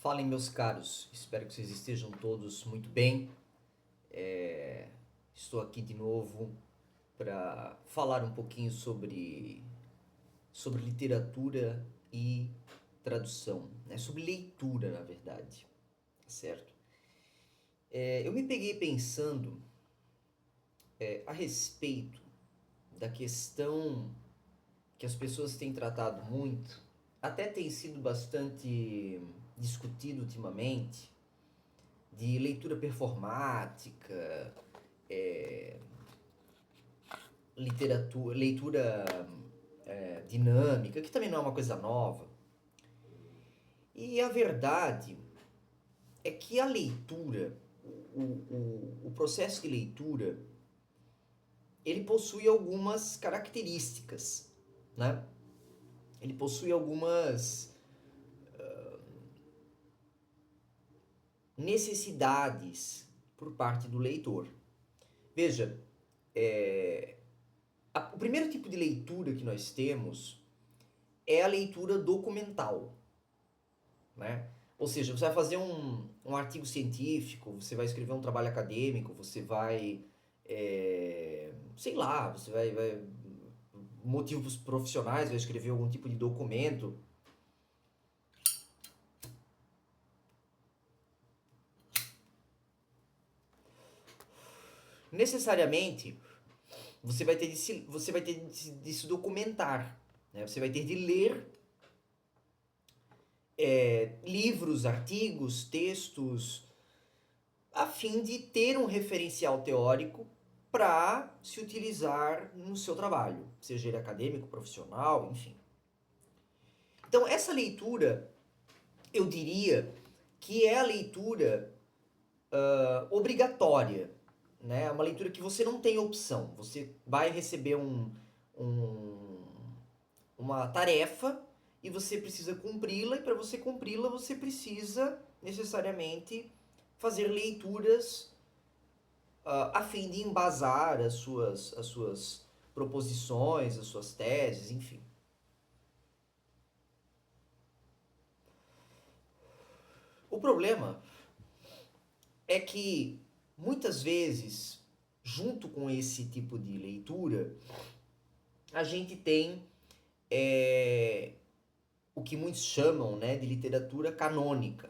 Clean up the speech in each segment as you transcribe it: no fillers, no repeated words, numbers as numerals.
Falem, meus caros, espero que vocês estejam todos muito bem. Estou aqui de novo para falar um pouquinho sobre literatura e tradução, né? Sobre leitura, na verdade, certo? Eu me peguei pensando a respeito da questão que as pessoas têm tratado muito, até tem sido bastante discutido ultimamente, de leitura performática, leitura dinâmica, que também não é uma coisa nova. E a verdade é que a leitura, o processo de leitura, ele possui algumas características, né? Ele possui algumas necessidades por parte do leitor. Veja, o primeiro tipo de leitura que nós temos é a leitura documental, né? Ou seja, você vai fazer um artigo científico, você vai escrever um trabalho acadêmico, você vai, sei lá, motivos profissionais, vai escrever algum tipo de documento. Necessariamente, você vai ter de se documentar, né? Você vai ter de ler livros, artigos, textos, a fim de ter um referencial teórico para se utilizar no seu trabalho, seja ele acadêmico, profissional, enfim. Então, essa leitura, eu diria que é a leitura obrigatória, né? É uma leitura que você não tem opção. Você vai receber um, uma tarefa e você precisa cumpri-la, e para você cumpri-la, você precisa necessariamente fazer leituras a fim de embasar as suas proposições, as suas teses, enfim. O problema é que muitas vezes, junto com esse tipo de leitura, a gente tem o que muitos chamam, né, de literatura canônica,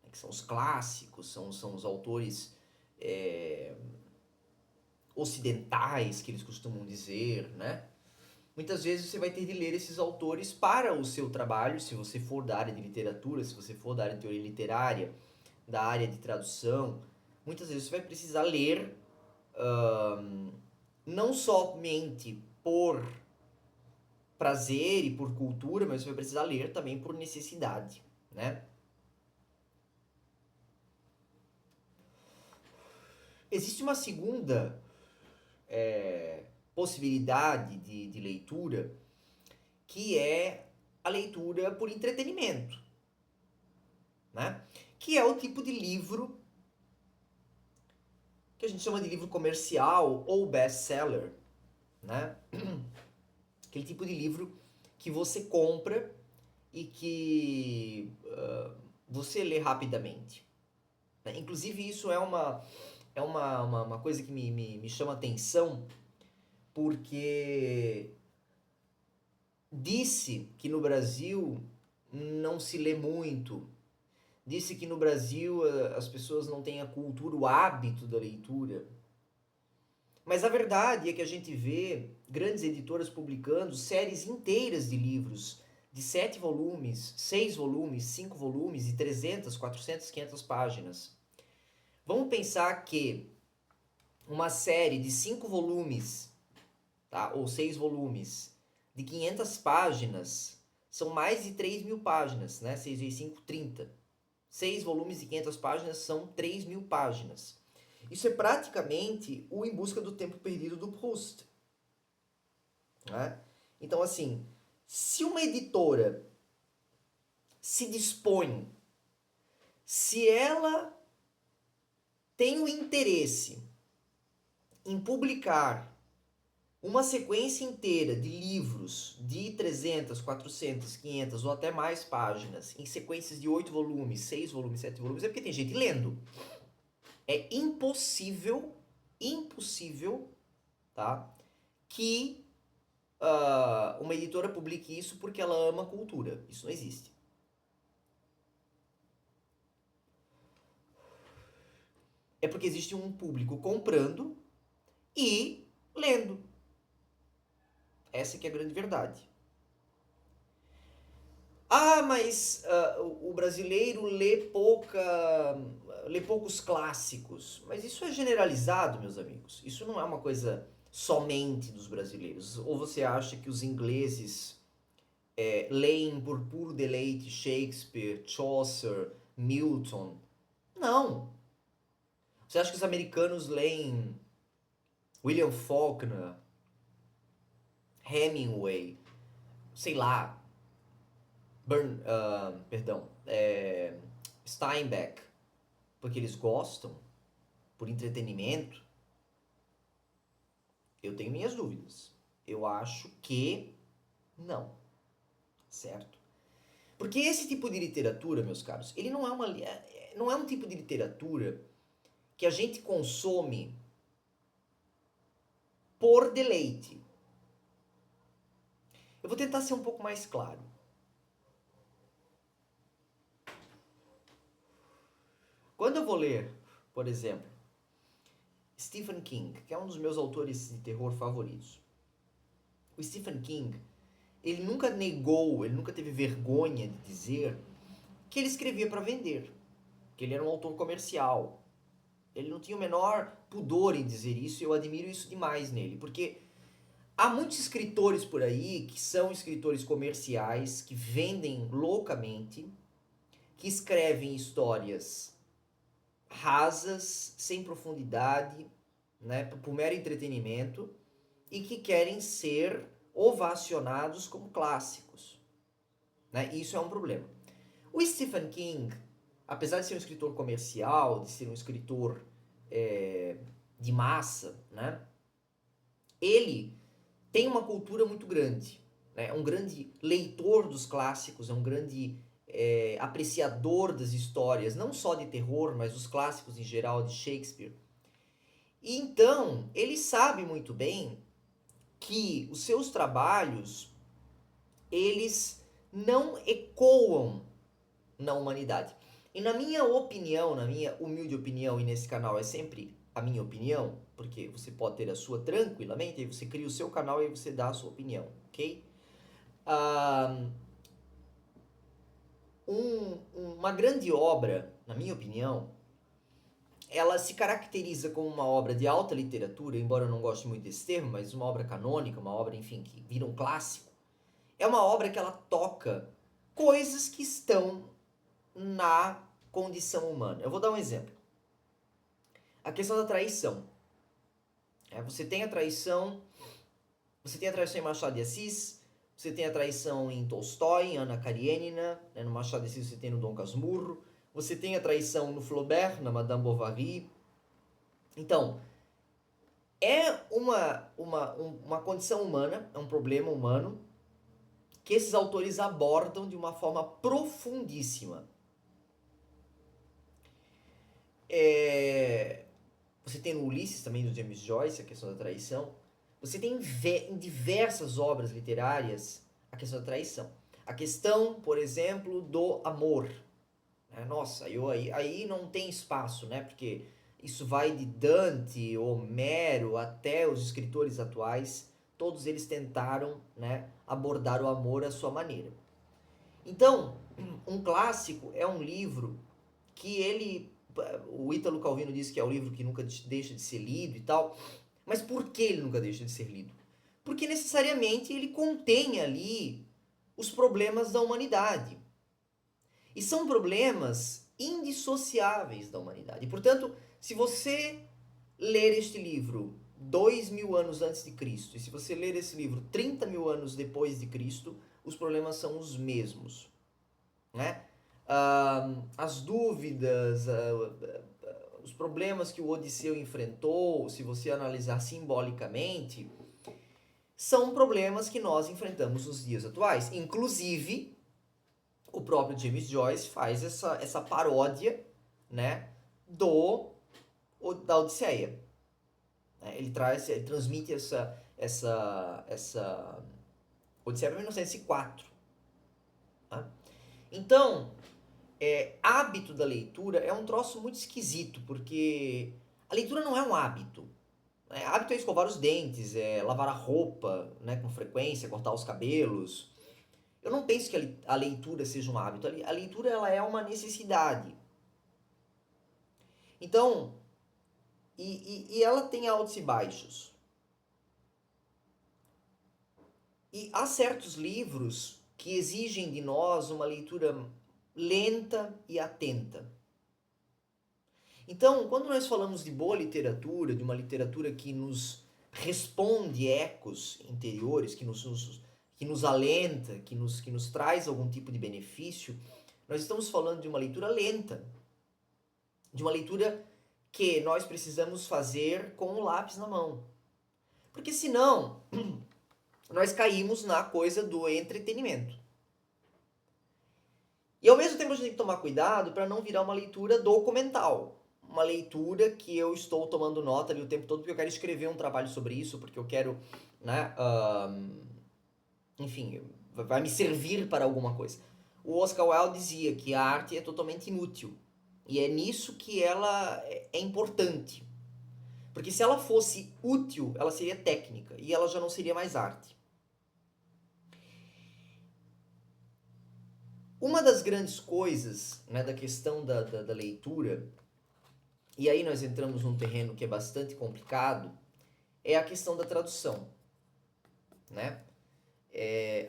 né, que são os clássicos, são os autores ocidentais, que eles costumam dizer, né? Muitas vezes você vai ter de ler esses autores para o seu trabalho, se você for da área de literatura, se você for da área de teoria literária, da área de tradução. Muitas vezes você vai precisar ler não somente por prazer e por cultura, mas você vai precisar ler também por necessidade, né? Existe uma segunda possibilidade de leitura, que é a leitura por entretenimento, né? Que é o tipo de livro que a gente chama de livro comercial ou best-seller, né? Aquele tipo de livro que você compra e que você lê rapidamente, né? Inclusive isso uma coisa que me chama atenção, porque disse que no Brasil não se lê muito, disse que no Brasil as pessoas não têm a cultura, o hábito da leitura. Mas a verdade é que a gente vê grandes editoras publicando séries inteiras de livros de 7 volumes, 6 volumes, 5 volumes e 300, 400, 500 páginas. Vamos pensar que uma série de 5 volumes, tá? Ou 6 volumes, de 500 páginas, são mais de 3.000 páginas, né? 6 vezes 5, 30. 6 volumes de 500 páginas são 3.000 páginas. Isso é praticamente o Em Busca do Tempo Perdido do Proust, né? Então, assim, se uma editora se dispõe, se ela tem o interesse em publicar uma sequência inteira de livros de 300, 400, 500 ou até mais páginas, em sequências de 8 volumes, 6 volumes, 7 volumes, é porque tem gente lendo. É impossível, impossível, tá? Que uma editora publique isso porque ela ama cultura. Isso não existe. É porque existe um público comprando e lendo. Essa que é a grande verdade. Ah, mas o brasileiro lê poucos clássicos. Mas isso é generalizado, meus amigos. Isso não é uma coisa somente dos brasileiros. Ou você acha que os ingleses leem por puro deleite Shakespeare, Chaucer, Milton? Não. Você acha que os americanos leem William Faulkner, Hemingway, sei lá, Steinbeck, porque eles gostam, por entretenimento? Eu tenho minhas dúvidas. Eu acho que não, certo? Porque esse tipo de literatura, meus caros, ele não é um tipo de literatura que a gente consome por deleite. Eu vou tentar ser um pouco mais claro. Quando eu vou ler, por exemplo, Stephen King, que é um dos meus autores de terror favoritos. O Stephen King, ele nunca negou, ele nunca teve vergonha de dizer que ele escrevia para vender, que ele era um autor comercial. Ele não tinha o menor pudor em dizer isso, e eu admiro isso demais nele, porque há muitos escritores por aí que são escritores comerciais, que vendem loucamente, que escrevem histórias rasas, sem profundidade, né, por mero entretenimento, e que querem ser ovacionados como clássicos. Né? Isso é um problema. O Stephen King, apesar de ser um escritor comercial, de ser um escritor de massa, né, ele tem uma cultura muito grande. Né? É um grande leitor dos clássicos, é um grande apreciador das histórias, não só de terror, mas dos clássicos em geral, de Shakespeare. E então, ele sabe muito bem que os seus trabalhos, eles não ecoam na humanidade. E na minha opinião, na minha humilde opinião, e nesse canal é sempre a minha opinião, porque você pode ter a sua tranquilamente, aí você cria o seu canal e você dá a sua opinião, ok? Uma grande obra, na minha opinião, ela se caracteriza como uma obra de alta literatura, embora eu não goste muito desse termo, mas uma obra canônica, uma obra, enfim, que vira um clássico. É uma obra que ela toca coisas que estão na condição humana. Eu vou dar um exemplo. A questão da traição. Você tem a traição em Machado de Assis, você tem a traição em Tolstói, em Ana Karenina, né? No Machado de Assis você tem no Dom Casmurro, você tem a traição no Flaubert, na Madame Bovary. Então, é uma condição humana, é um problema humano, que esses autores abordam de uma forma profundíssima. Você tem no Ulisses, também, do James Joyce, a questão da traição. Você tem em diversas obras literárias a questão da traição. A questão, por exemplo, do amor. Nossa, aí não tem espaço, né? Porque isso vai de Dante, Homero, até os escritores atuais. Todos eles tentaram, né, abordar o amor à sua maneira. Então, um clássico é um livro que o Ítalo Calvino disse que é o livro que nunca deixa de ser lido e tal. Mas por que ele nunca deixa de ser lido? Porque necessariamente ele contém ali os problemas da humanidade. E são problemas indissociáveis da humanidade. E, portanto, se você ler este livro 2000 anos antes de Cristo, e se você ler esse livro 30 mil anos depois de Cristo, os problemas são os mesmos. Né? As dúvidas, os problemas que o Odisseu enfrentou, se você analisar simbolicamente, são problemas que nós enfrentamos nos dias atuais. Inclusive, o próprio James Joyce faz essa paródia, né, da Odisseia. Ele transmite essa Odisseia para 1904. Tá? Então, hábito da leitura é um troço muito esquisito, porque a leitura não é um hábito. Hábito é escovar os dentes, é lavar a roupa, né, com frequência, cortar os cabelos. Eu não penso que a leitura seja um hábito. A leitura ela é uma necessidade. Então, e ela tem altos e baixos. E há certos livros que exigem de nós uma leitura lenta e atenta. Então, quando nós falamos de boa literatura, de uma literatura que nos responde ecos interiores, que nos alenta, que nos traz algum tipo de benefício, nós estamos falando de uma leitura lenta, de uma leitura que nós precisamos fazer com o lápis na mão. Porque senão, nós caímos na coisa do entretenimento. E ao mesmo tempo a gente tem que tomar cuidado para não virar uma leitura documental. Uma leitura que eu estou tomando nota ali o tempo todo, porque eu quero escrever um trabalho sobre isso, porque eu quero, né, enfim, vai me servir para alguma coisa. O Oscar Wilde dizia que a arte é totalmente inútil. E é nisso que ela é importante. Porque se ela fosse útil, ela seria técnica, e ela já não seria mais arte. Uma das grandes coisas, né, da questão da leitura, e aí nós entramos num terreno que é bastante complicado, é a questão da tradução. Né?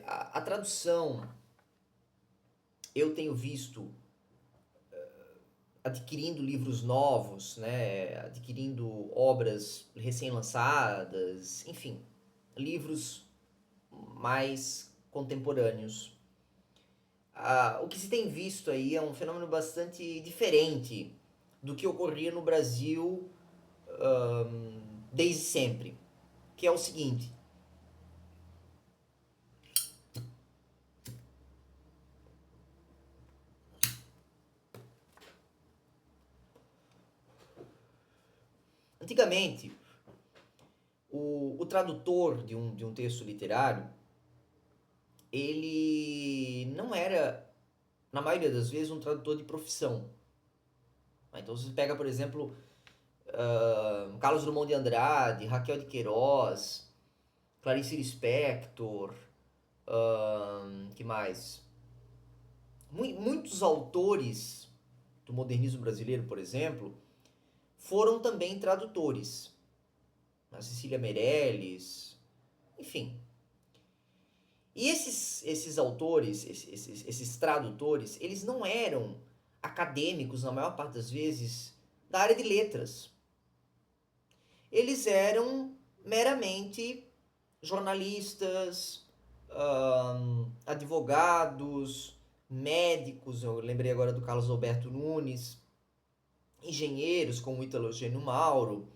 A tradução, eu tenho visto adquirindo livros novos, né, adquirindo obras recém-lançadas, enfim, livros mais contemporâneos. O que se tem visto aí é um fenômeno bastante diferente do que ocorria no Brasil desde sempre, que é o seguinte: antigamente, o tradutor de um texto literário, ele não era, na maioria das vezes, um tradutor de profissão. Então você pega, por exemplo, Carlos Drummond de Andrade, Raquel de Queiroz, Clarice Lispector, que mais? Muitos autores do modernismo brasileiro, por exemplo, foram também tradutores. A Cecília Meirelles, enfim. E esses autores, esses tradutores, eles não eram acadêmicos, na maior parte das vezes, da área de letras. Eles eram meramente jornalistas, advogados, médicos, eu lembrei agora do Carlos Alberto Nunes, engenheiros como Ítalo Eugênio Mauro.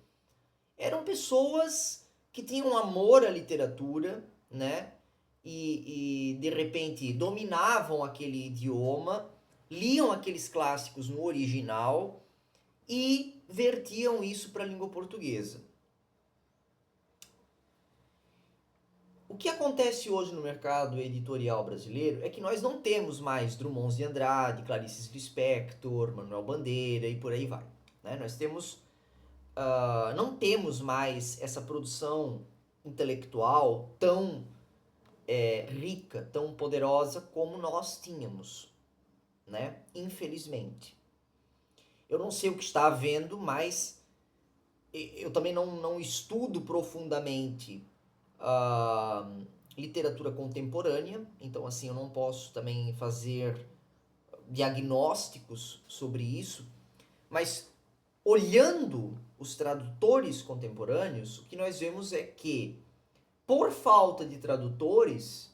Eram pessoas que tinham amor à literatura, né? E de repente dominavam aquele idioma, liam aqueles clássicos no original e vertiam isso para a língua portuguesa. O que acontece hoje no mercado editorial brasileiro é que nós não temos mais Drummond de Andrade, Clarice Lispector, Manuel Bandeira e por aí vai. Né? Nós temos, não temos mais essa produção intelectual tão rica, tão poderosa como nós tínhamos, né? Infelizmente. Eu não sei o que está havendo, mas eu também não estudo profundamente literatura contemporânea, então assim eu não posso também fazer diagnósticos sobre isso, mas olhando os tradutores contemporâneos, o que nós vemos é que, por falta de tradutores,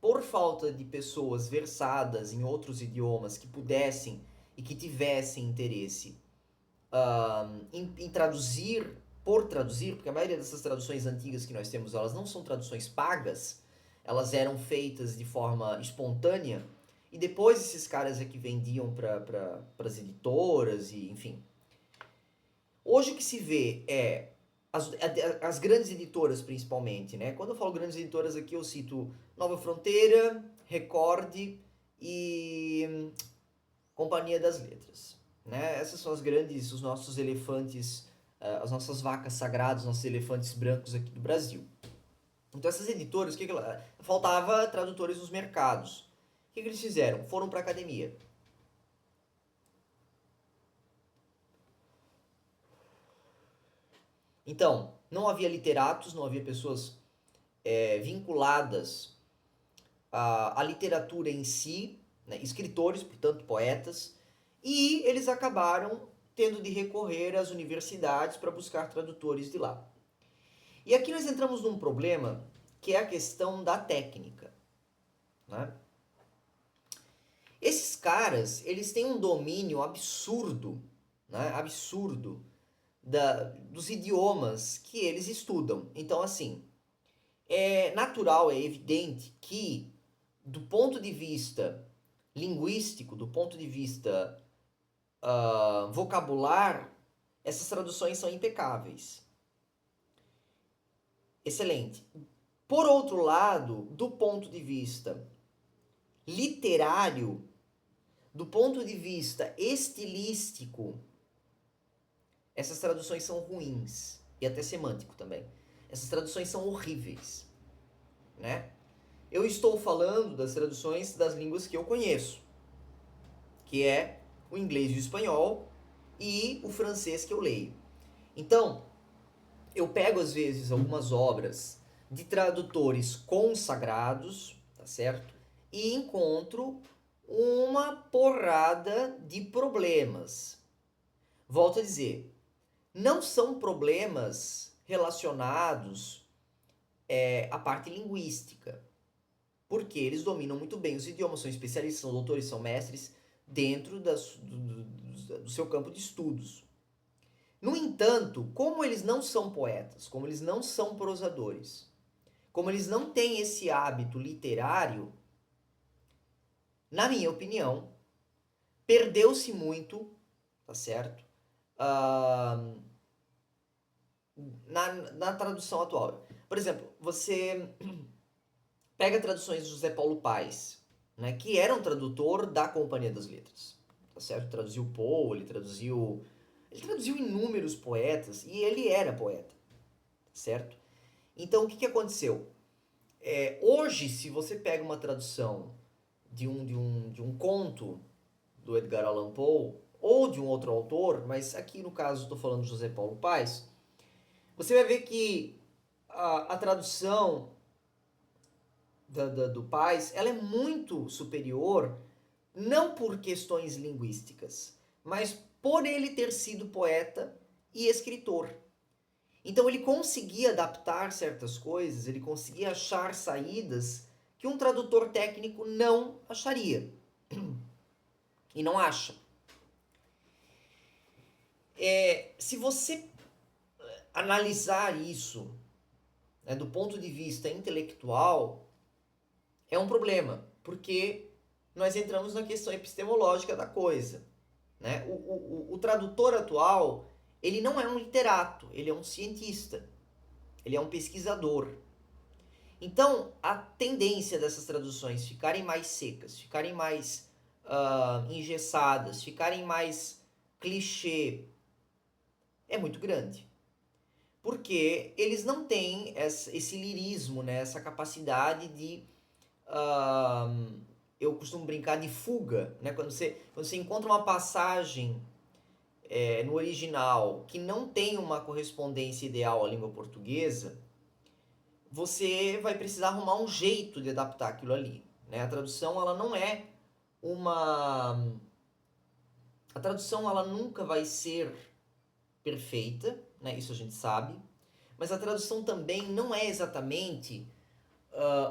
por falta de pessoas versadas em outros idiomas que pudessem e que tivessem interesse em traduzir por traduzir, porque a maioria dessas traduções antigas que nós temos, elas não são traduções pagas, elas eram feitas de forma espontânea, e depois esses caras é que vendiam para as editoras, e enfim. Hoje o que se vê é as grandes editoras, principalmente, né? Quando eu falo grandes editoras aqui, eu cito Nova Fronteira, Record e Companhia das Letras, né? Essas são as grandes, os nossos elefantes, as nossas vacas sagradas, os nossos elefantes brancos aqui do Brasil. Então essas editoras, faltava tradutores nos mercados. O que eles fizeram? Foram para a academia. Então, não havia literatos, não havia pessoas vinculadas à literatura em si, né? Escritores, portanto, poetas, e eles acabaram tendo de recorrer às universidades para buscar tradutores de lá. E aqui nós entramos num problema que é a questão da técnica, né? Esses caras, eles têm um domínio absurdo, né? Absurdo dos idiomas que eles estudam. Então, assim, é natural, é evidente que, do ponto de vista linguístico, do ponto de vista vocabular, essas traduções são impecáveis. Excelente. Por outro lado, do ponto de vista literário, do ponto de vista estilístico, essas traduções são ruins. E até semântico também. Essas traduções são horríveis, né? Eu estou falando das traduções das línguas que eu conheço, que é o inglês e o espanhol e o francês que eu leio. Então, eu pego às vezes algumas obras de tradutores consagrados, tá certo? E encontro uma porrada de problemas. Volto a dizer, não são problemas relacionados à parte linguística, porque eles dominam muito bem os idiomas, são especialistas, são doutores, são mestres dentro do seu campo de estudos. No entanto, como eles não são poetas, como eles não são prosadores, como eles não têm esse hábito literário, na minha opinião, perdeu-se muito, tá certo? Na tradução atual. Por exemplo, você pega traduções de José Paulo Paes, né, que era um tradutor da Companhia das Letras, tá certo? Traduziu Poe, ele traduziu inúmeros poetas e ele era poeta, certo? Então o que aconteceu? Hoje, se você pega uma tradução de um conto do Edgar Allan Poe ou de um outro autor, mas aqui no caso estou falando de José Paulo Paes, você vai ver que a tradução do Paes, ela é muito superior, não por questões linguísticas, mas por ele ter sido poeta e escritor. Então ele conseguia adaptar certas coisas, ele conseguia achar saídas que um tradutor técnico não acharia. E não acha. Se você analisar isso, né, do ponto de vista intelectual, é um problema, porque nós entramos na questão epistemológica da coisa, né? O tradutor atual, ele não é um literato, ele é um cientista, ele é um pesquisador. Então, a tendência dessas traduções ficarem mais secas, ficarem mais engessadas, ficarem mais clichê, é muito grande. Porque eles não têm esse lirismo, né? Essa capacidade de... eu costumo brincar de fuga, né? Quando você encontra uma passagem no original que não tem uma correspondência ideal à língua portuguesa, você vai precisar arrumar um jeito de adaptar aquilo ali, né? A tradução, ela não é uma... A tradução, ela nunca vai ser perfeita, né? Isso a gente sabe. Mas a tradução também não é exatamente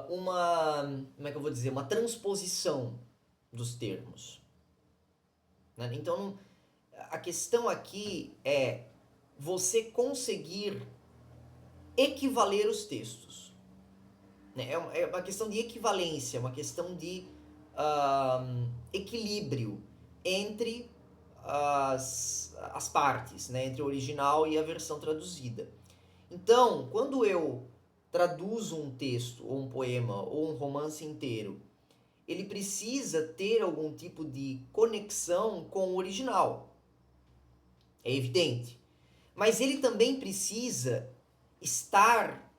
como é que eu vou dizer? Uma transposição dos termos. Né? Então, a questão aqui é você conseguir equivaler os textos. Né? É uma questão de equivalência, uma questão de equilíbrio entre as partes, né? Entre o original e a versão traduzida. Então, quando eu traduzo um texto, ou um poema, ou um romance inteiro, ele precisa ter algum tipo de conexão com o original. É evidente. Mas ele também precisa estar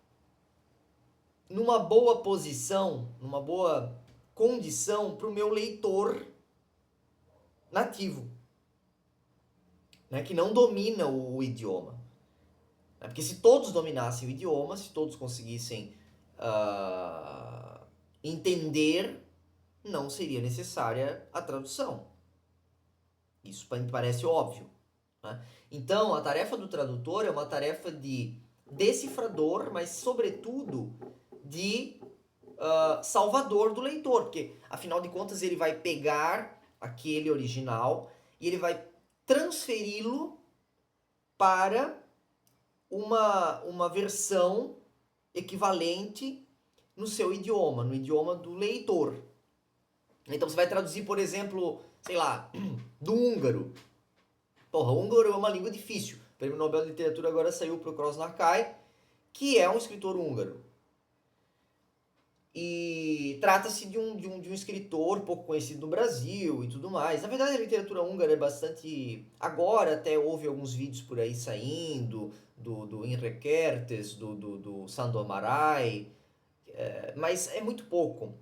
numa boa posição, numa boa condição para o meu leitor nativo, né, que não domina o idioma. Porque se todos dominassem o idioma, se todos conseguissem entender, não seria necessária a tradução. Isso me parece óbvio. Né? Então, a tarefa do tradutor é uma tarefa de decifrador, mas, sobretudo, de salvador do leitor, porque, afinal de contas, ele vai pegar aquele original e ele vai transferi-lo para uma versão equivalente no seu idioma, no idioma do leitor. Então você vai traduzir, por exemplo, sei lá, do húngaro. Porra, o húngaro é uma língua difícil. O Prêmio Nobel de Literatura agora saiu para o Krasznahar, que é um escritor húngaro. E trata-se de um escritor pouco conhecido no Brasil e tudo mais. Na verdade, a literatura húngara é bastante... Agora até houve alguns vídeos por aí saindo, do Imre Kertész, do Sándor Márai, mas é muito pouco.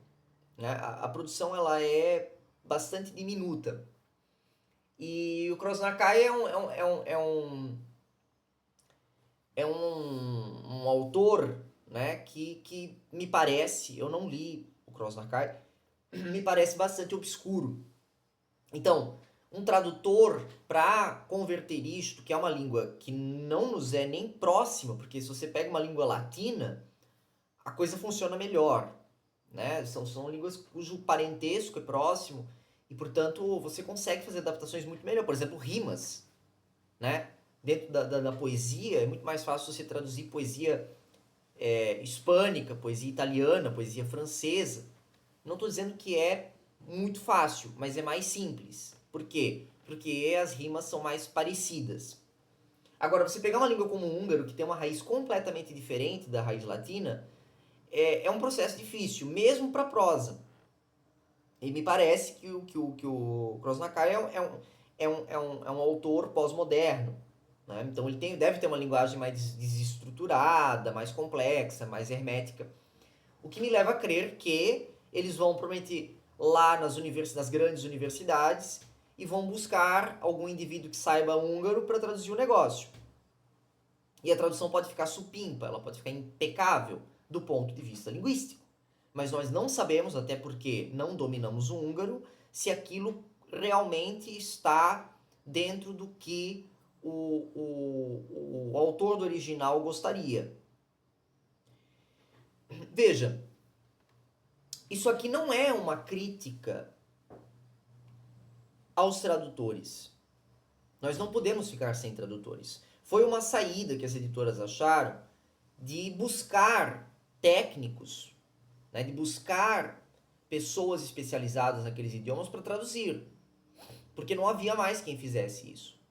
Né? A produção ela é bastante diminuta. E o Krasznahar é um autor, né, que me parece, eu não li o Krasznahar, me parece bastante obscuro. Então, um tradutor para converter isto, que é uma língua que não nos é nem próxima, porque se você pega uma língua latina, a coisa funciona melhor. Né? São línguas cujo parentesco é próximo e, portanto, você consegue fazer adaptações muito melhor. Por exemplo, rimas. Né? Dentro da poesia, é muito mais fácil você traduzir poesia hispânica, poesia italiana, poesia francesa. Não estou dizendo que é muito fácil, mas é mais simples. Por quê? Porque as rimas são mais parecidas. Agora, você pegar uma língua como o húngaro, que tem uma raiz completamente diferente da raiz latina, é um processo difícil, mesmo para prosa. E me parece que o Krasznahar é um autor pós-moderno. Né? Então ele deve ter uma linguagem mais desestruturada, mais complexa, mais hermética. O que me leva a crer que eles vão prometer lá nas grandes universidades e vão buscar algum indivíduo que saiba húngaro para traduzir o negócio. E a tradução pode ficar supimpa, ela pode ficar impecável do ponto de vista linguístico. Mas nós não sabemos, até porque não dominamos o húngaro, se aquilo realmente está dentro do que o autor do original gostaria. Veja, isso aqui não é uma crítica aos tradutores. Nós não podemos ficar sem tradutores. Foi uma saída que as editoras acharam de buscar técnicos, né, de buscar pessoas especializadas naqueles idiomas para traduzir. Porque não havia mais quem fizesse isso.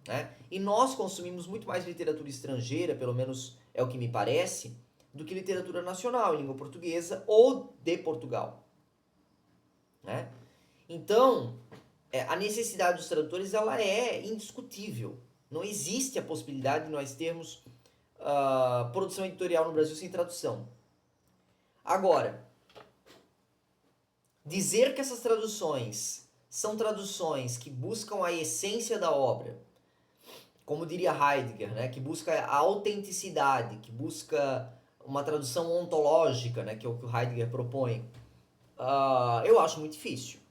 Né? E nós consumimos muito mais literatura estrangeira, pelo menos é o que me parece, do que literatura nacional em língua portuguesa ou de Portugal. Né? Então, a necessidade dos tradutores ela é indiscutível. Não existe a possibilidade de nós termos produção editorial no Brasil sem tradução. Agora, dizer que essas traduções são traduções que buscam a essência da obra, como diria Heidegger, né, que busca a autenticidade, que busca uma tradução ontológica, né, que é o que o Heidegger propõe, eu acho muito difícil.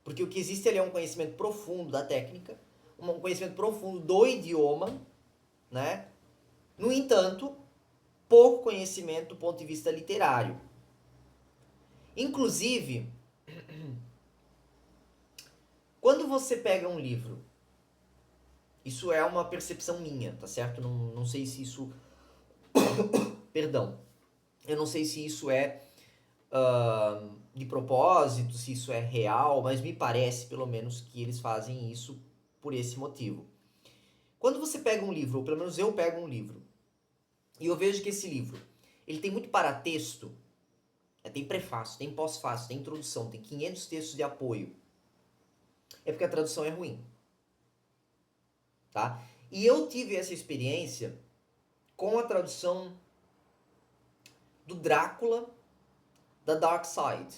Porque o que existe ali é um conhecimento profundo da técnica, um conhecimento profundo do idioma, né? No entanto, pouco conhecimento do ponto de vista literário. Inclusive, quando você pega um livro Isso é uma percepção minha, tá certo? Não sei se isso... Perdão. Eu não sei se isso é de propósito, se isso é real, mas me parece, pelo menos, que eles fazem isso por esse motivo. Quando você pega um livro, ou pelo menos eu pego um livro, e eu vejo que esse livro, ele tem muito paratexto, tem prefácio, tem pós-fácio, tem introdução, tem 500 textos de apoio, é porque a tradução é ruim, tá? E eu tive essa experiência com a tradução do Drácula da Dark Side,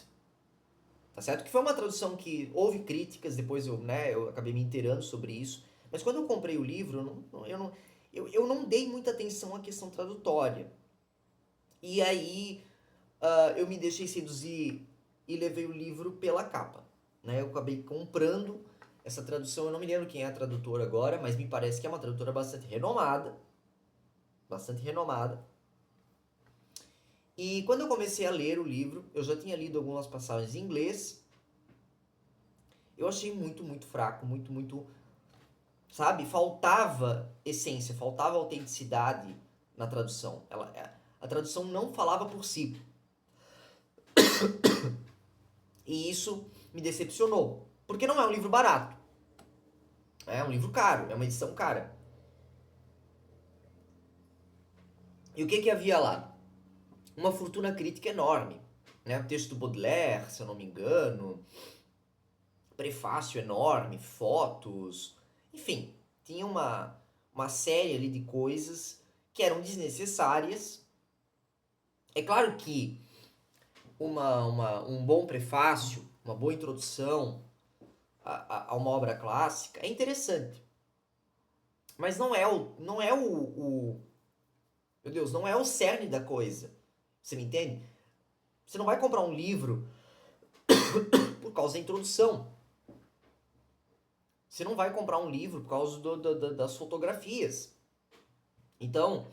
tá certo? Que foi uma tradução que houve críticas, depois eu acabei me inteirando sobre isso, mas quando eu comprei o livro, eu não dei muita atenção à questão tradutória. E aí eu me deixei seduzir e levei o livro pela capa, né? Eu acabei comprando essa tradução, eu não me lembro quem é a tradutora agora, mas me parece que é uma tradutora bastante renomada, bastante renomada. E quando eu comecei a ler o livro, eu já tinha lido algumas passagens em inglês, eu achei muito fraco, muito, sabe? Faltava essência, faltava autenticidade na tradução. A tradução não falava por si. E isso me decepcionou, porque não é um livro barato. É um livro caro, é uma edição cara. E o que havia lá? Uma fortuna crítica enorme. Né? O texto do Baudelaire, se eu não me engano, prefácio enorme, fotos, enfim, tinha uma série ali de coisas que eram desnecessárias. É claro que um bom prefácio, uma boa introdução a uma obra clássica é interessante. Mas meu Deus, não é o cerne da coisa. Você me entende? Você não vai comprar um livro por causa da introdução. Você não vai comprar um livro por causa das fotografias. Então,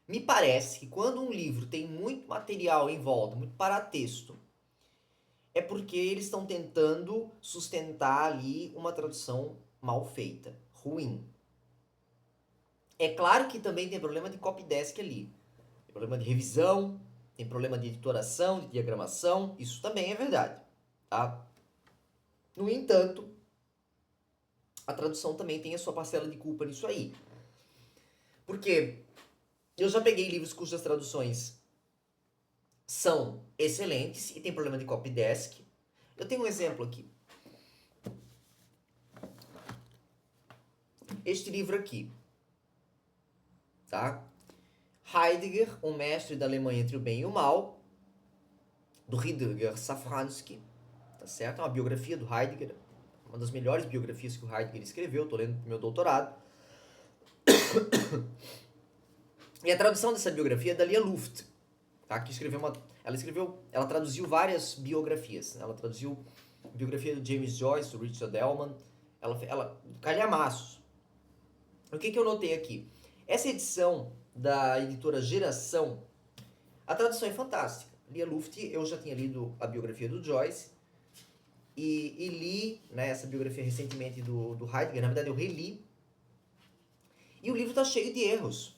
me parece que quando um livro tem muito material em volta, muito paratexto, é porque eles estão tentando sustentar ali uma tradução mal feita, ruim. É claro que também tem problema de copydesk ali. Tem problema de revisão, tem problema de editoração, de diagramação, isso também é verdade, tá? No entanto, a tradução também tem a sua parcela de culpa nisso aí. Porque eu já peguei livros cujas traduções são excelentes e tem problema de copydesk. Eu tenho um exemplo aqui. Este livro aqui, tá? Heidegger, um mestre da Alemanha entre o bem e o mal, do Rüdiger Safransky, tá certo? É uma biografia do Heidegger, uma das melhores biografias que o Heidegger escreveu, tô lendo pro meu doutorado. E a tradução dessa biografia é da Lia Luft, tá? Que escreveu ela traduziu várias biografias. Ela traduziu a biografia do James Joyce, do Richard Ellman, calhamaços. O que eu notei aqui? Essa edição da editora Geração, a tradução é fantástica. Lia Luft, eu já tinha lido a biografia do Joyce e li, né, essa biografia recentemente do Heidegger. Na verdade, eu reli. E o livro está cheio de erros.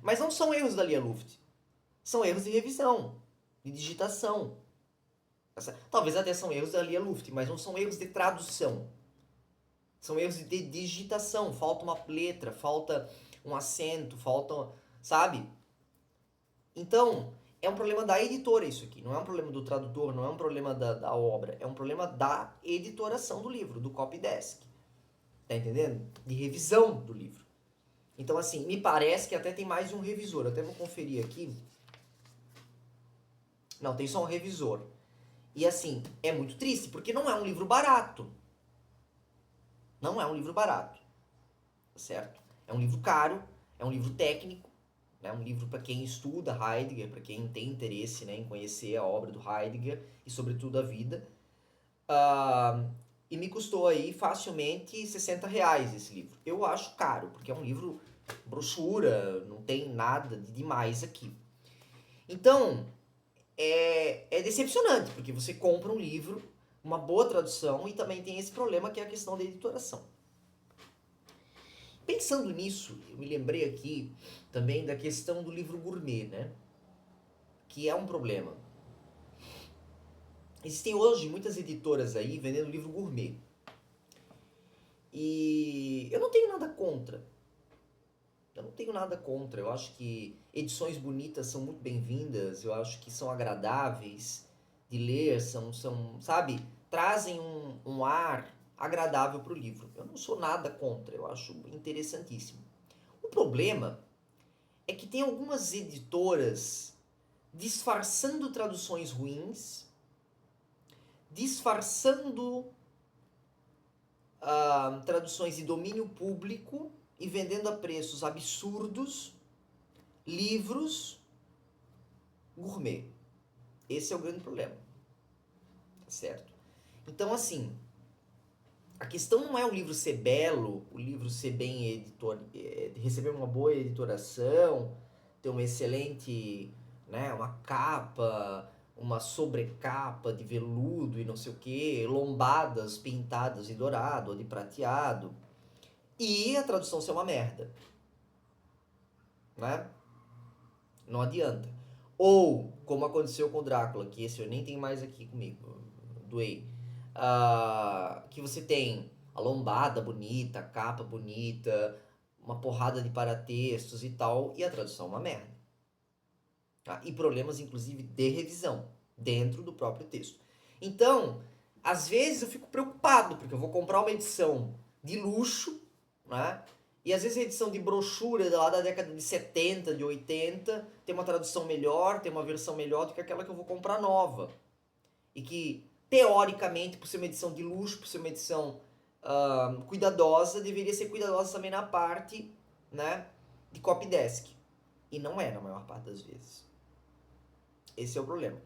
Mas não são erros da Lia Luft. São erros de revisão, de digitação. Talvez até são erros da Lia Luft, mas não são erros de tradução. São erros de digitação. Falta uma letra, falta um acento, falta... Sabe? Então, é um problema da editora isso aqui. Não é um problema do tradutor, não é um problema da obra. É um problema da editoração do livro, do copydesk. Tá entendendo? De revisão do livro. Então, assim, me parece que até tem mais de um revisor. Eu até vou conferir aqui. Não, tem só um revisor. E, assim, é muito triste, porque não é um livro barato. Não é um livro barato. Certo? É um livro caro, é um livro técnico, né? Um livro para quem estuda Heidegger, para quem tem interesse, né, em conhecer a obra do Heidegger e, sobretudo, a vida. E me custou aí facilmente R$60 esse livro. Eu acho caro, porque é um livro brochura, não tem nada de demais aqui. Então, é decepcionante, porque você compra um livro, uma boa tradução, e também tem esse problema que é a questão da editoração. Pensando nisso, eu me lembrei aqui também da questão do livro gourmet, né? Que é um problema. Existem hoje muitas editoras aí vendendo livro gourmet. E eu não tenho nada contra. Eu não tenho nada contra. Eu acho que edições bonitas são muito bem-vindas. Eu acho que são agradáveis de ler, sabe, trazem um ar agradável para o livro. Eu não sou nada contra. Eu acho interessantíssimo. O problema é que tem algumas editoras disfarçando traduções ruins, disfarçando traduções de domínio público e vendendo a preços absurdos livros gourmet. Esse é o grande problema, tá certo? Então, assim, a questão não é o livro ser belo, o livro ser bem receber uma boa editoração, ter uma excelente, né, uma capa, uma sobrecapa de veludo e não sei o que, lombadas pintadas de dourado ou de prateado, e a tradução ser uma merda, né? Não adianta. Ou, como aconteceu com o Drácula, que esse eu nem tenho mais aqui comigo, doei. Que você tem a lombada bonita, a capa bonita, uma porrada de paratextos e tal, e a tradução é uma merda. Tá? E problemas, inclusive, de revisão, dentro do próprio texto. Então, às vezes eu fico preocupado, porque eu vou comprar uma edição de luxo, né? E às vezes a edição de brochura lá da década de 70, de 80, tem uma tradução melhor, tem uma versão melhor do que aquela que eu vou comprar nova. E que, teoricamente, por ser uma edição de luxo, por ser uma edição cuidadosa, deveria ser cuidadosa também na parte, né, de copy desk. E não é na maior parte das vezes. Esse é o problema.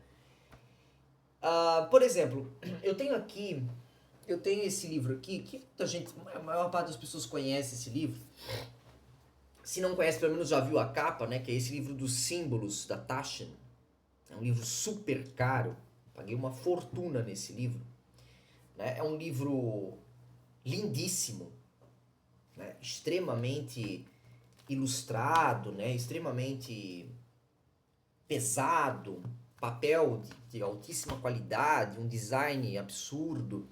Por exemplo, eu tenho esse livro aqui, que muita gente, a maior parte das pessoas conhece esse livro. Se não conhece, pelo menos já viu a capa, né? Que é esse livro dos símbolos da Taschen. É um livro super caro. Paguei uma fortuna nesse livro. Né? É um livro lindíssimo, né? Extremamente ilustrado, né? Extremamente pesado, papel de altíssima qualidade, um design absurdo.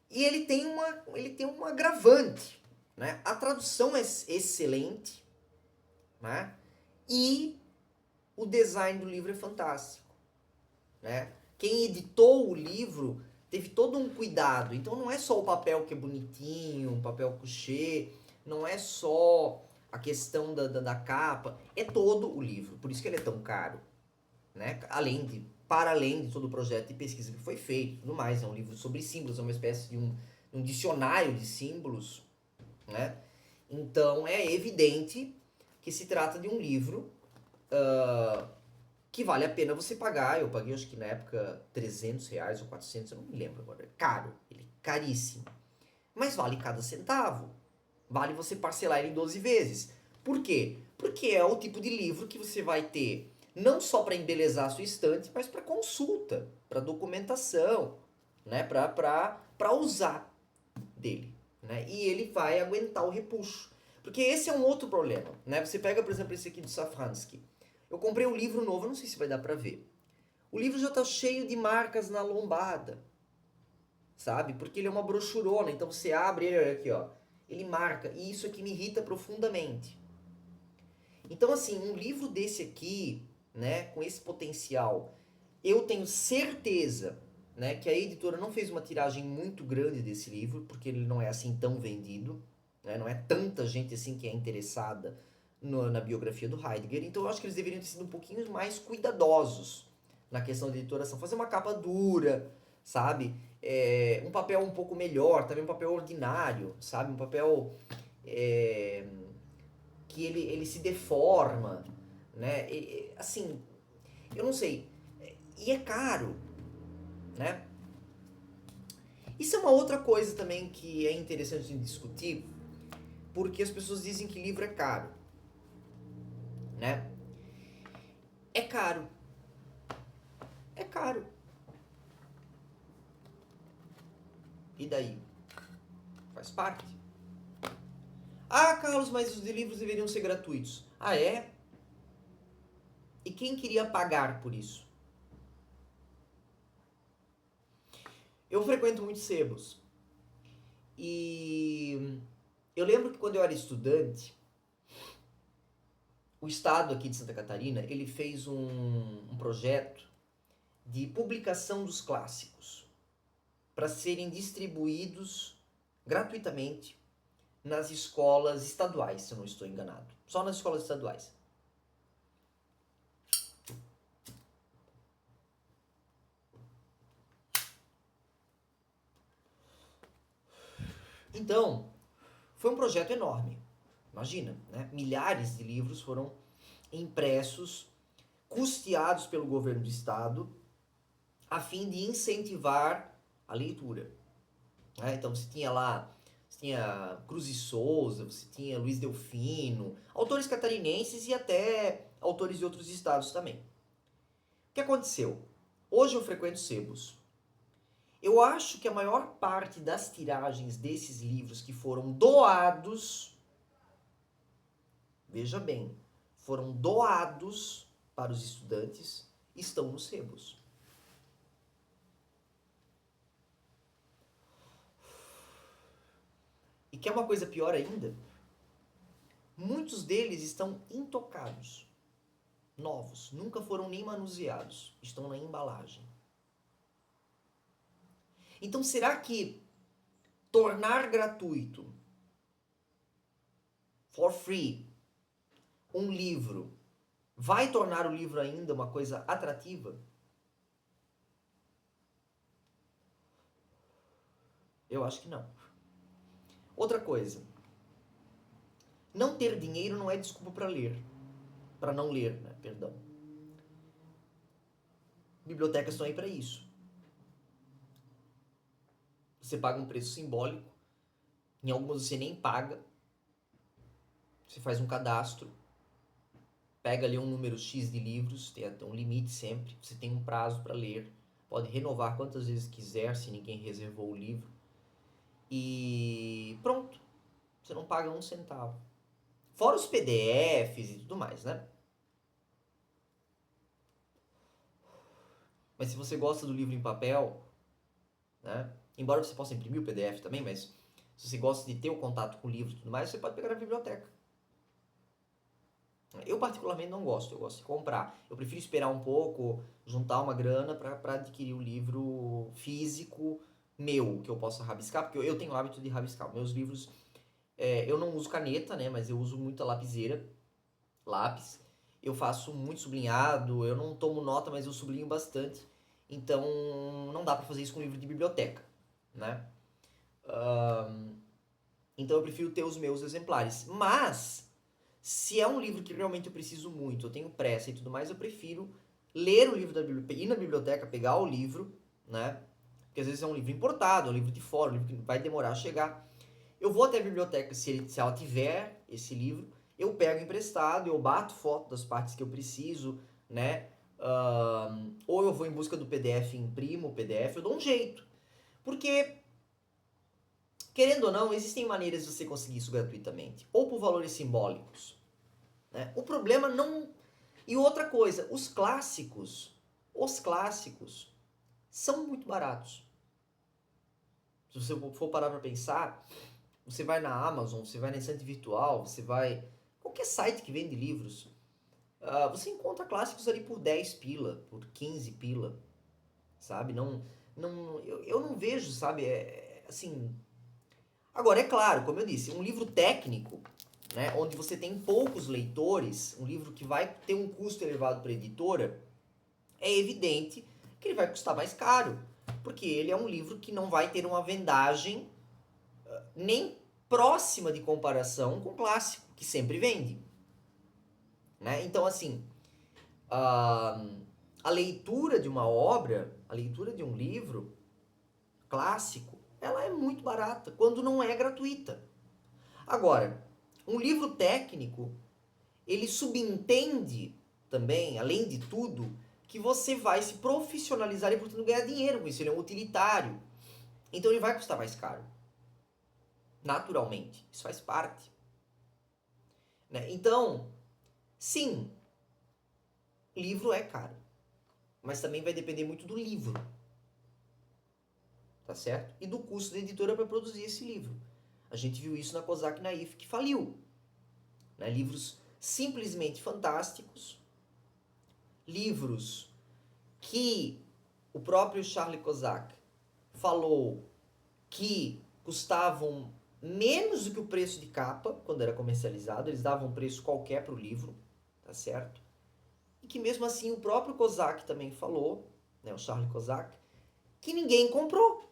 E ele tem um agravante, né? A tradução é excelente, né? E o design do livro é fantástico, né? Quem editou o livro teve todo um cuidado. Então não é só o papel que é bonitinho, um papel couché, não é só a questão da capa, é todo o livro. Por isso que ele é tão caro, né? Para além de todo o projeto de pesquisa que foi feito, tudo mais, é um livro sobre símbolos, é uma espécie de um dicionário de símbolos, né? Então é evidente que se trata de um livro que vale a pena você pagar. Eu paguei, acho que na época, R$ 300 ou 400, eu não me lembro agora. É caro, ele é caríssimo. Mas vale cada centavo. Vale você parcelar ele em 12 vezes. Por quê? Porque é o tipo de livro que você vai ter não só para embelezar a sua estante, mas para consulta, para documentação, né? Para usar dele. Né? E ele vai aguentar o repuxo. Porque esse é um outro problema. Né? Você pega, por exemplo, esse aqui do Safransky. Eu comprei um livro novo, não sei se vai dar para ver. O livro já está cheio de marcas na lombada. Sabe? Porque ele é uma brochurona, então você abre ele aqui, ó. Ele marca, e isso aqui me irrita profundamente. Então, assim, um livro desse aqui, né, com esse potencial, eu tenho certeza, né, que a editora não fez uma tiragem muito grande desse livro, porque ele não é assim tão vendido, né, não é tanta gente assim que é interessada na biografia do Heidegger, então eu acho que eles deveriam ter sido um pouquinho mais cuidadosos na questão da editoração, fazer uma capa dura, sabe? Um papel um pouco melhor, também um papel ordinário, sabe? Um papel que ele se deforma, né? Assim, eu não sei. E é caro, né? Isso é uma outra coisa também que é interessante de discutir, porque as pessoas dizem que livro é caro, né? É caro. É caro. E daí? Faz parte. Ah, Carlos, mas os livros deveriam ser gratuitos. Ah, é? E quem queria pagar por isso? Eu frequento muitos sebos. E eu lembro que quando eu era estudante, o estado aqui de Santa Catarina, ele fez um projeto de publicação dos clássicos para serem distribuídos gratuitamente nas escolas estaduais, se eu não estou enganado. Só nas escolas estaduais. Então, foi um projeto enorme. Imagina, né? Milhares de livros foram impressos, custeados pelo governo do estado, a fim de incentivar a leitura. Né? Então você tinha lá, você tinha Cruz e Souza, você tinha Luiz Delfino, autores catarinenses e até autores de outros estados também. O que aconteceu? Hoje eu frequento sebos. Eu acho que a maior parte das tiragens desses livros que foram doados, veja bem, foram doados para os estudantes, estão nos sebos. E que é uma coisa pior ainda, muitos deles estão intocados, novos, nunca foram nem manuseados, estão na embalagem. Então será que tornar gratuito, for free, um livro, vai tornar o livro ainda uma coisa atrativa? Eu acho que não. Outra coisa, não ter dinheiro não é desculpa para ler, para não ler, né? Perdão. Bibliotecas estão aí para isso. Você paga um preço simbólico, em algumas você nem paga, você faz um cadastro, pega ali um número X de livros, tem um limite sempre, você tem um prazo para ler, pode renovar quantas vezes quiser se ninguém reservou o livro. E pronto, você não paga um centavo. Fora os PDFs e tudo mais, né? Mas se você gosta do livro em papel, né? Embora você possa imprimir o PDF também, mas se você gosta de ter o contato com o livro e tudo mais, você pode pegar na biblioteca. Eu particularmente não gosto, eu gosto de comprar. Eu prefiro esperar um pouco, juntar uma grana para adquirir o livro físico meu, que eu possa rabiscar, porque eu tenho o hábito de rabiscar. Meus livros, eu não uso caneta, né, mas eu uso muita lapiseira, lápis. Eu faço muito sublinhado, eu não tomo nota, mas eu sublinho bastante. Então não dá para fazer isso com livro de biblioteca, né? Então eu prefiro ter os meus exemplares. Mas se é um livro que realmente eu preciso muito, eu tenho pressa e tudo mais, eu prefiro ler o livro da biblioteca, ir na biblioteca, pegar o livro, né? Porque às vezes é um livro importado, é um livro de fora, um livro que vai demorar a chegar. Eu vou até a biblioteca, se ela tiver esse livro, eu pego emprestado, eu bato foto das partes que eu preciso, né? Ou eu vou em busca do PDF, imprimo o PDF, eu dou um jeito. Porque, querendo ou não, existem maneiras de você conseguir isso gratuitamente. Ou por valores simbólicos. Né? O problema não... E outra coisa, os clássicos são muito baratos. Se você for parar para pensar, você vai na Amazon, você vai na Estante Virtual, você vai... Qualquer site que vende livros, você encontra clássicos ali por 10 pila, por 15 pila, sabe? Eu não vejo, sabe? Assim... Agora, é claro, como eu disse, um livro técnico, né, onde você tem poucos leitores, um livro que vai ter um custo elevado para a editora, é evidente que ele vai custar mais caro, porque ele é um livro que não vai ter uma vendagem nem próxima de comparação com o clássico, que sempre vende. Né? Então, assim, a leitura de uma obra, a leitura de um livro clássico, ela é muito barata, quando não é gratuita. Agora, um livro técnico, ele subentende também, além de tudo, que você vai se profissionalizar e, portanto, ganhar dinheiro com isso. Ele é um utilitário. Então, ele vai custar mais caro. Naturalmente. Isso faz parte. né? Então, sim, livro é caro, mas também vai depender muito do livro, tá certo? E do custo da editora para produzir esse livro. A gente viu isso na Kozak Naif, que faliu, né? Livros simplesmente fantásticos, livros que o próprio Charles Kozak falou que custavam menos do que o preço de capa quando era comercializado, eles davam um preço qualquer para o livro, tá certo? E que mesmo assim o próprio Kozak também falou, né, o Charles Kozak, que ninguém comprou.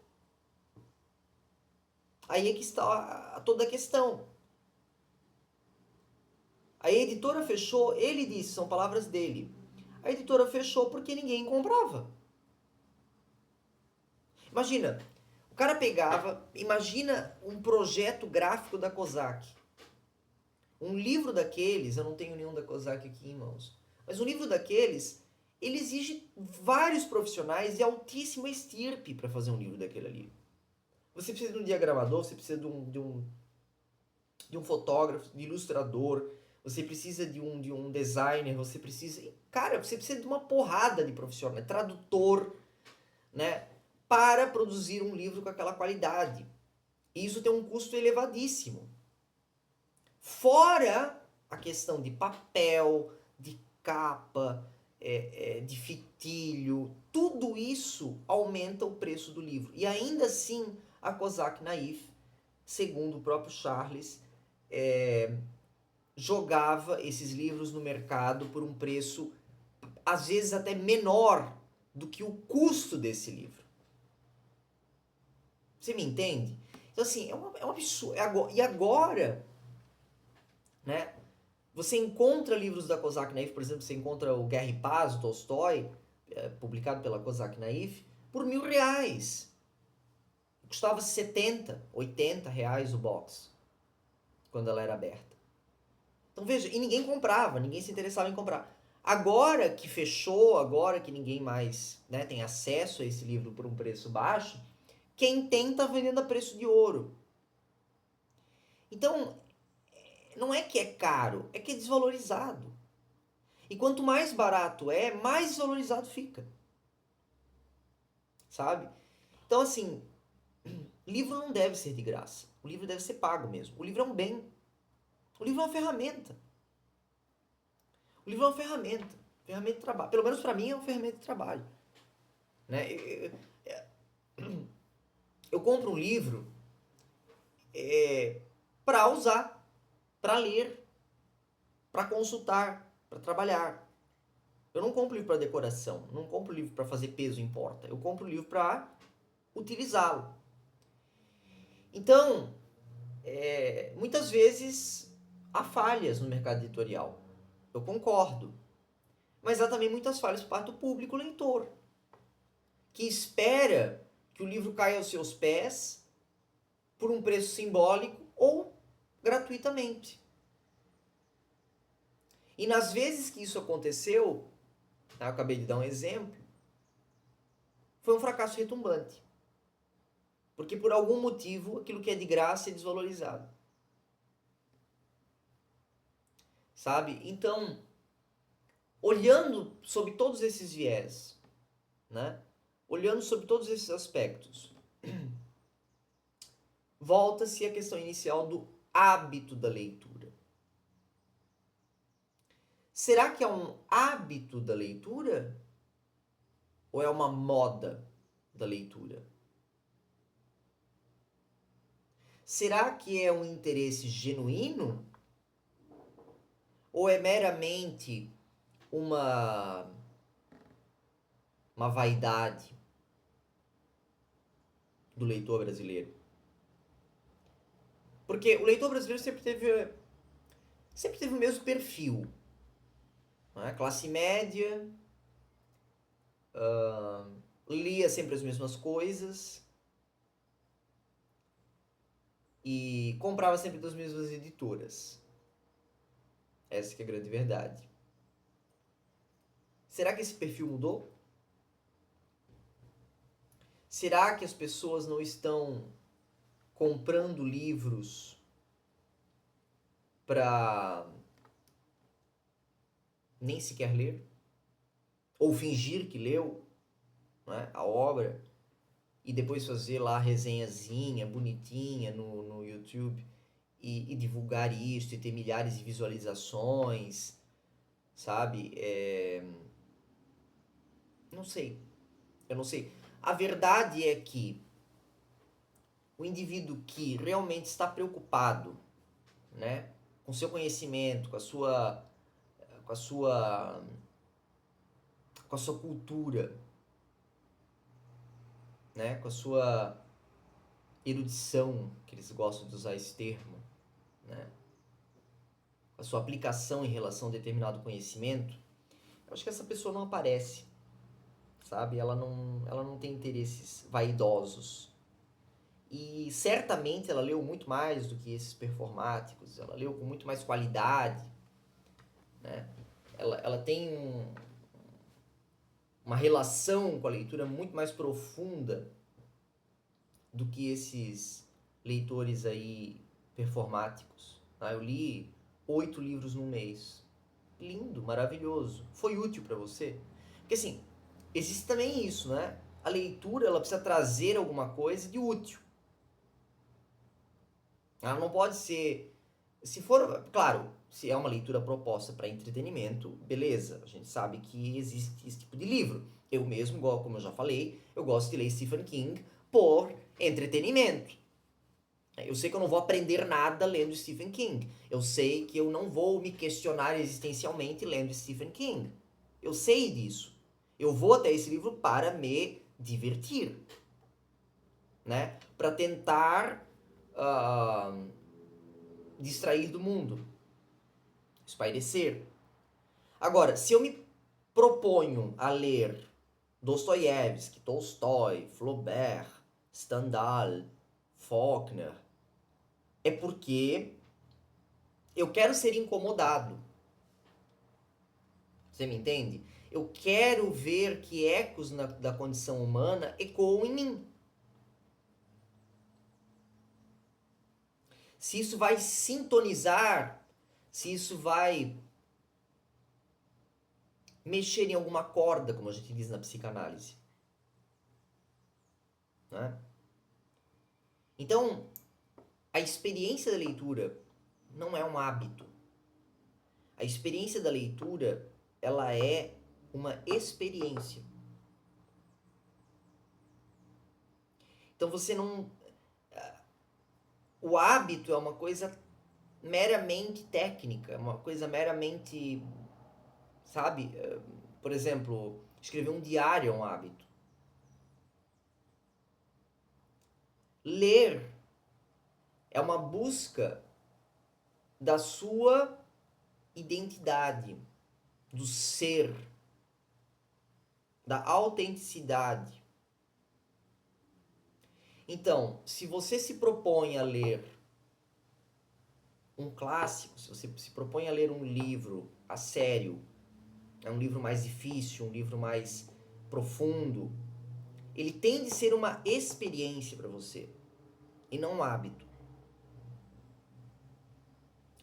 Aí é que está toda a questão. A editora fechou, ele disse, são palavras dele, a editora fechou porque ninguém comprava. Imagina, o cara pegava, imagina um projeto gráfico da Kozak. Um livro daqueles, eu não tenho nenhum da Kozak aqui em mãos, mas um livro daqueles, ele exige vários profissionais de altíssima estirpe para fazer um livro daquele ali. Você precisa de um diagramador, você precisa de um fotógrafo, de ilustrador, você precisa de um designer, você precisa... Cara, você precisa de uma porrada de profissionais, tradutor, né? Para produzir um livro com aquela qualidade. E isso tem um custo elevadíssimo. Fora a questão de papel, de capa, de fitilho, tudo isso aumenta o preço do livro. E ainda assim, a Kozak Naif, segundo o próprio Charles, jogava esses livros no mercado por um preço, às vezes até menor do que o custo desse livro. Você me entende? Então, assim, é um absurdo. E agora, né? Você encontra livros da Kozak Naif, por exemplo, você encontra o Guerra e Paz, do Tolstói, publicado pela Kozak Naif, por R$ 1.000. Custava 70, 80 reais o box, quando ela era aberta. Então veja, e ninguém comprava, ninguém se interessava em comprar. Agora que fechou, agora que ninguém mais, né, tem acesso a esse livro por um preço baixo, quem tem está vendendo a preço de ouro. Então, não é que é caro, é que é desvalorizado. E quanto mais barato é, mais desvalorizado fica. Sabe? Então, assim, livro não deve ser de graça. O livro deve ser pago mesmo. O livro é um bem. O livro é uma ferramenta. O livro é uma ferramenta. Ferramenta de trabalho. Pelo menos para mim é uma ferramenta de trabalho. Né? Eu compro um livro para usar, para ler, para consultar, para trabalhar. Eu não compro livro para decoração, não compro livro para fazer peso em porta. Eu compro livro para utilizá-lo. Então, muitas vezes há falhas no mercado editorial. Eu concordo. Mas há também muitas falhas por parte do público leitor, que espera que o livro caia aos seus pés por um preço simbólico ou gratuitamente. E nas vezes que isso aconteceu, eu acabei de dar um exemplo, foi um fracasso retumbante. Porque por algum motivo, aquilo que é de graça é desvalorizado. Sabe? Então, olhando sobre todos esses viés, né? Olhando sobre todos esses aspectos, volta-se à questão inicial do hábito da leitura. Será que é um hábito da leitura? Ou é uma moda da leitura? Será que é um interesse genuíno? Ou é meramente uma vaidade do leitor brasileiro? Porque o leitor brasileiro sempre teve o mesmo perfil. Né? Classe média, lia sempre as mesmas coisas e comprava sempre das mesmas editoras. Essa que é a grande verdade. Será que esse perfil mudou? Será que as pessoas não estão comprando livros para nem sequer ler, ou fingir que leu, né, a obra, e depois fazer lá a resenhazinha bonitinha no YouTube e divulgar isso e ter milhares de visualizações, sabe? Não sei, eu não sei. A verdade é que o indivíduo que realmente está preocupado, né, com seu conhecimento, com a sua, com a sua cultura, né, com a sua erudição, que eles gostam de usar esse termo, né, com a sua aplicação em relação a determinado conhecimento, eu acho que essa pessoa não aparece, sabe? Ela não tem interesses vaidosos. E certamente ela leu muito mais do que esses performáticos, ela leu com muito mais qualidade, né? Ela tem uma relação com a leitura muito mais profunda do que esses leitores aí performáticos. Tá? Eu li 8 livros num mês. Lindo, maravilhoso. Foi útil para você? Porque assim, existe também isso, né? A leitura, ela precisa trazer alguma coisa de útil. Ela não pode ser... Se for, claro, se é uma leitura proposta para entretenimento, beleza. A gente sabe que existe esse tipo de livro. Eu mesmo, igual como eu já falei, eu gosto de ler Stephen King por entretenimento. Eu sei que eu não vou aprender nada lendo Stephen King. Eu sei que eu não vou me questionar existencialmente lendo Stephen King. Eu sei disso. Eu vou até esse livro para me divertir, né? Para tentar distrair do mundo, espairecer. Agora, se eu me proponho a ler Dostoiévski, Tolstói, Flaubert, Stendhal, Faulkner, é porque eu quero ser incomodado. Você me entende? Eu quero ver que ecos da condição humana ecoam em mim. Se isso vai sintonizar, se isso vai mexer em alguma corda, como a gente diz na psicanálise. Né? Então, a experiência da leitura não é um hábito. A experiência da leitura, ela é uma experiência. Então você não... O hábito é uma coisa meramente técnica, uma coisa meramente, sabe? Por exemplo, escrever um diário é um hábito. Ler é uma busca da sua identidade, do ser, da autenticidade. Então, se você se propõe a ler um clássico, se você se propõe a ler um livro a sério, é um livro mais difícil, um livro mais profundo, ele tem de ser uma experiência para você e não um hábito.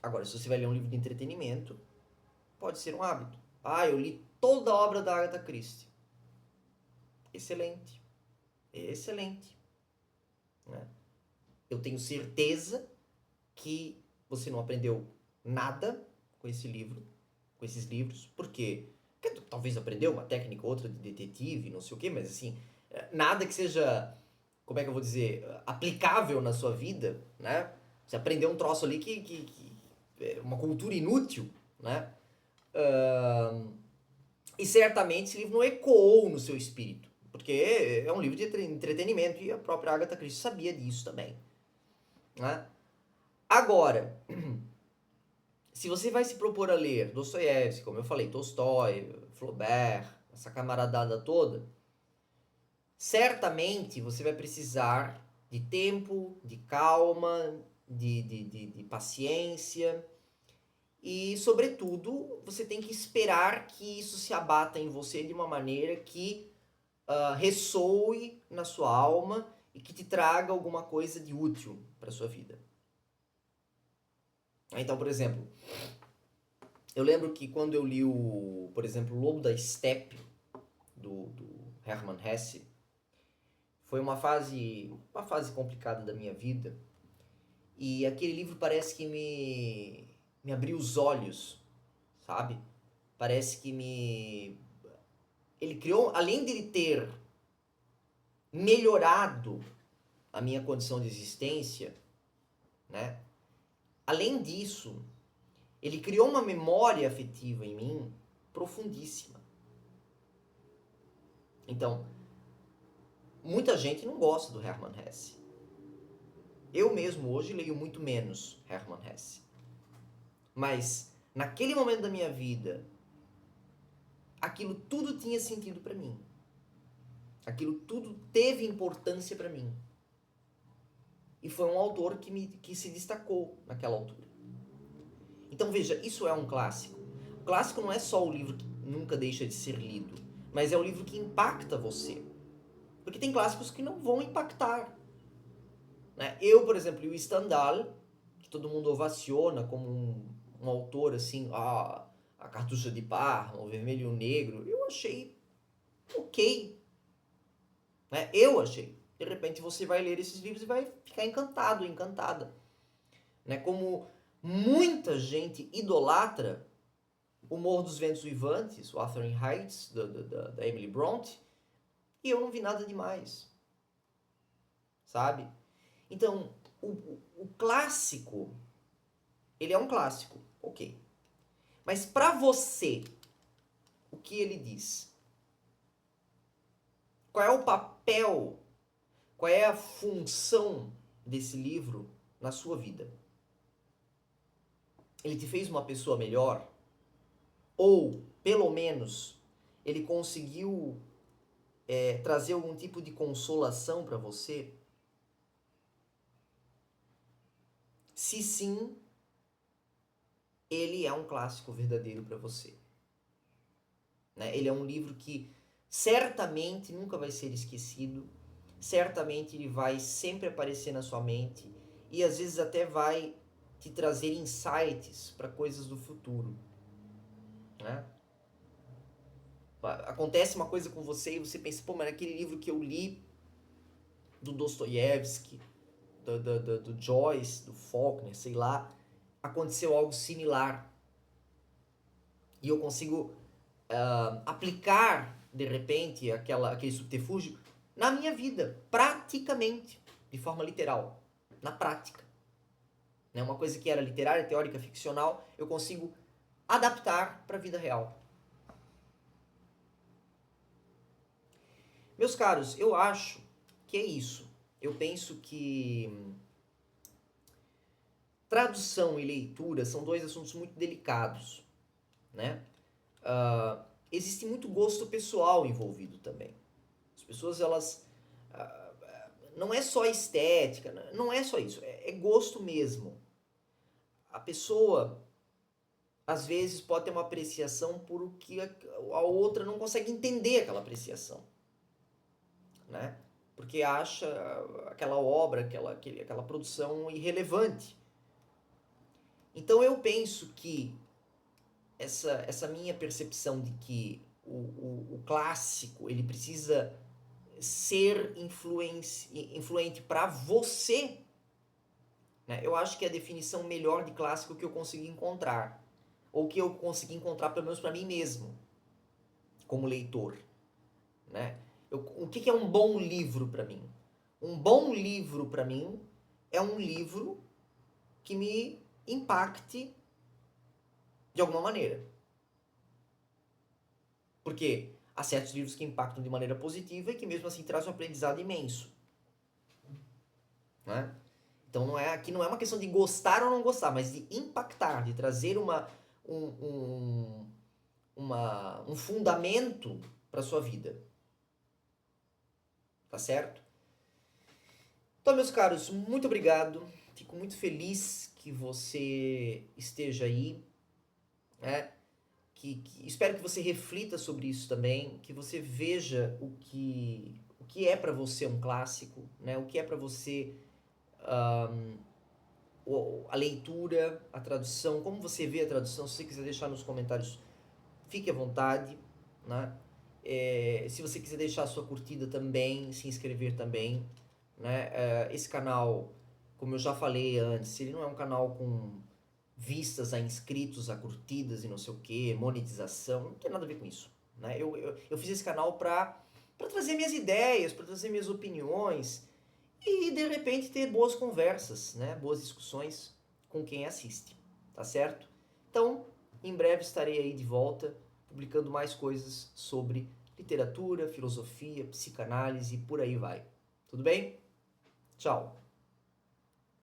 Agora, se você vai ler um livro de entretenimento, pode ser um hábito. Ah, eu li toda a obra da Agatha Christie. Excelente. Excelente. Né? Eu tenho certeza que você não aprendeu nada com esse livro, com esses livros. Por quê? Porque talvez aprendeu uma técnica ou outra de detetive, não sei o quê, mas assim, nada que seja, como é que eu vou dizer, aplicável na sua vida, né? Você aprendeu um troço ali que é uma cultura inútil, né? E certamente esse livro não ecoou no seu espírito, porque é um livro de entretenimento e a própria Agatha Christie sabia disso também, né? Agora, se você vai se propor a ler Dostoiévski, como eu falei, Tolstói, Flaubert, essa camaradada toda, certamente você vai precisar de tempo, de calma, de paciência e, sobretudo, você tem que esperar que isso se abata em você de uma maneira que ressoe na sua alma e que te traga alguma coisa de útil para sua vida. Então, por exemplo, Eu lembro que quando eu li por exemplo, O Lobo da Steppe, do Hermann Hesse, foi uma fase complicada da minha vida. E aquele livro parece que me abriu os olhos, sabe? Parece que me... Ele criou, além de ele ter melhorado a minha condição de existência, né? Além disso, ele criou uma memória afetiva em mim profundíssima. Então, muita gente não gosta do Hermann Hesse. Eu mesmo hoje leio muito menos Hermann Hesse. Mas, naquele momento da minha vida, aquilo tudo tinha sentido para mim. Aquilo tudo teve importância para mim. E foi um autor que se destacou naquela altura. Então veja, isso é um clássico. O clássico não é só o livro que nunca deixa de ser lido, mas é o livro que impacta você. Porque tem clássicos que não vão impactar. Né? Eu, por exemplo, li o Stendhal, que todo mundo ovaciona como um autor assim, a Cartucha de Parma, o Vermelho e o Negro, eu achei ok. Né? Eu achei. De repente você vai ler esses livros e vai ficar encantado, encantada. Né? Como muita gente idolatra O Morro dos Ventos Uivantes, o Wuthering Heights, da Emily Bronte, e eu não vi nada demais. Sabe? Então, o clássico, ele é um clássico, ok. Mas para você, o que ele diz? Qual é o papel, qual é a função desse livro na sua vida? Ele te fez uma pessoa melhor? Ou, pelo menos, ele conseguiu trazer algum tipo de consolação para você? Se sim, ele é um clássico verdadeiro para você. Né? Ele é um livro que certamente nunca vai ser esquecido, certamente ele vai sempre aparecer na sua mente e às vezes até vai te trazer insights para coisas do futuro. Né? Acontece uma coisa com você e você pensa, pô, mas aquele livro que eu li do Dostoiévski, do Joyce, do Faulkner, sei lá, aconteceu algo similar. E eu consigo aplicar, de repente, aquele subterfúgio na minha vida, praticamente, de forma literal, na prática. Né? Uma coisa que era literária, teórica, ficcional, eu consigo adaptar para a vida real. Meus caros, eu acho que é isso. Eu penso que tradução e leitura são dois assuntos muito delicados, né? Existe muito gosto pessoal envolvido também. As pessoas, elas... não é só estética, não é só isso, é gosto mesmo. A pessoa, às vezes, pode ter uma apreciação por o que a outra não consegue entender aquela apreciação. Né? Porque acha aquela obra, aquela produção irrelevante. Então eu penso que essa minha percepção de que o clássico ele precisa ser influente para você, né? Eu acho que é a definição melhor de clássico que eu consegui encontrar. Ou que eu consegui encontrar, pelo menos para mim mesmo, como leitor. Né? O que é um bom livro para mim? Um bom livro para mim é um livro que me impacte de alguma maneira. Porque há certos livros que impactam de maneira positiva e que mesmo assim trazem um aprendizado imenso. Né? Então aqui não é uma questão de gostar ou não gostar, mas de impactar, de trazer um fundamento para sua vida. Tá certo? Então, meus caros, muito obrigado. Fico muito feliz que você esteja aí. Né? Espero que você reflita sobre isso também, que você veja o que é para você um clássico, né? O que é para você a leitura, a tradução, como você vê a tradução, se você quiser deixar nos comentários, fique à vontade, né? Se você quiser deixar a sua curtida também, se inscrever também, né? Esse canal, como eu já falei antes, ele não é um canal com vistas a inscritos, a curtidas e não sei o que, monetização, não tem nada a ver com isso, né? Eu fiz esse canal para trazer minhas ideias, para trazer minhas opiniões e de repente ter boas conversas, né? Boas discussões com quem assiste, tá certo? Então, em breve estarei aí de volta publicando mais coisas sobre literatura, filosofia, psicanálise e por aí vai. Tudo bem? Tchau!